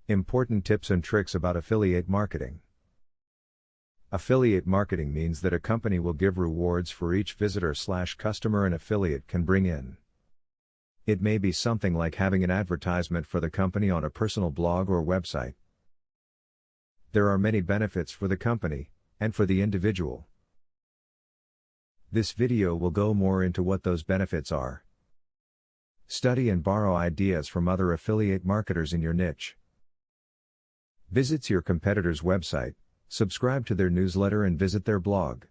Important tips and tricks about affiliate marketing. Affiliate marketing means that a company will give rewards for each visitor/customer an affiliate can bring in. It may be something like having an advertisement for the company on a personal blog or website. There are many benefits for the company, and for the individual. This video will go more into what those benefits are. Study and borrow ideas from other affiliate marketers in your niche. Visit your competitor's website, subscribe to their newsletter and visit their blog.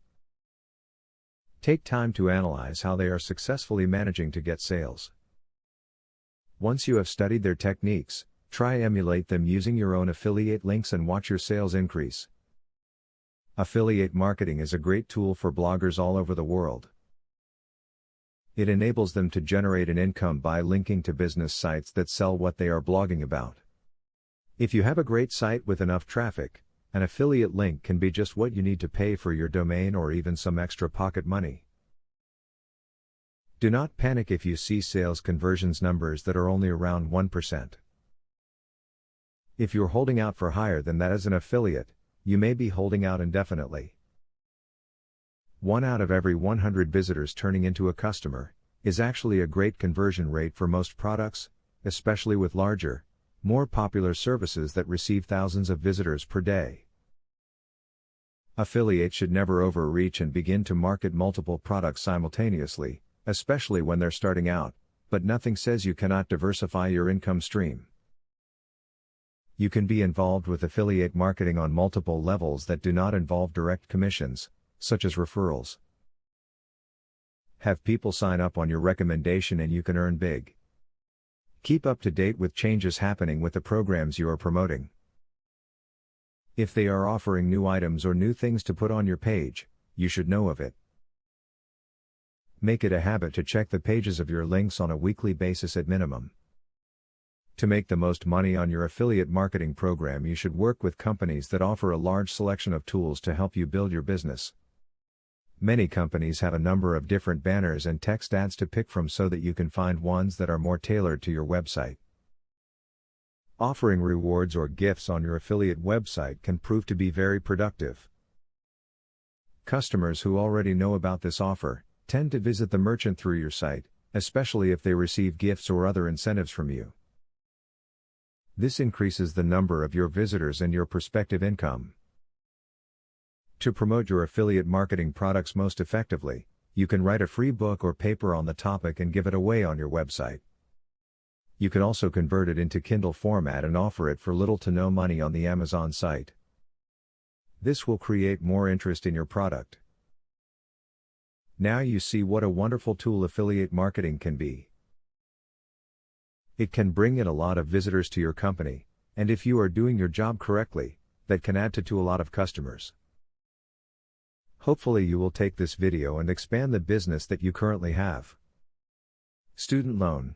Take time to analyze how they are successfully managing to get sales. Once you have studied their techniques, try emulate them using your own affiliate links and watch your sales increase. Affiliate marketing is a great tool for bloggers all over the world. It enables them to generate an income by linking to business sites that sell what they are blogging about. If you have a great site with enough traffic, an affiliate link can be just what you need to pay for your domain or even some extra pocket money. Do not panic if you see sales conversions numbers that are only around 1%. If you're holding out for higher than that as an affiliate, you may be holding out indefinitely. 1 out of every 100 visitors turning into a customer is actually a great conversion rate for most products, especially with larger, more popular services that receive thousands of visitors per day. Affiliates should never overreach and begin to market multiple products simultaneously, especially when they're starting out, but nothing says you cannot diversify your income stream. You can be involved with affiliate marketing on multiple levels that do not involve direct commissions, such as referrals. Have people sign up on your recommendation and you can earn big. Keep up to date with changes happening with the programs you are promoting. If they are offering new items or new things to put on your page, you should know of it. Make it a habit to check the pages of your links on a weekly basis at minimum. To make the most money on your affiliate marketing program, you should work with companies that offer a large selection of tools to help you build your business. Many companies have a number of different banners and text ads to pick from so that you can find ones that are more tailored to your website. Offering rewards or gifts on your affiliate website can prove to be very productive. Customers who already know about this offer tend to visit the merchant through your site, especially if they receive gifts or other incentives from you. This increases the number of your visitors and your prospective income. To promote your affiliate marketing products most effectively, you can write a free book or paper on the topic and give it away on your website. You can also convert it into Kindle format and offer it for little to no money on the Amazon site. This will create more interest in your product. Now you see what a wonderful tool affiliate marketing can be. It can bring in a lot of visitors to your company, and if you are doing your job correctly, that can add to a lot of customers. Hopefully you will take this video and expand the business that you currently have. Student loan.